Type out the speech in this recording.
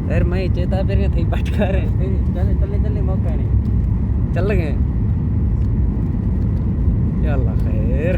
यार मैं चेता फिर थी पटका रहे चले चले चले मौका नहीं चल गए। या अल्लाह खैर।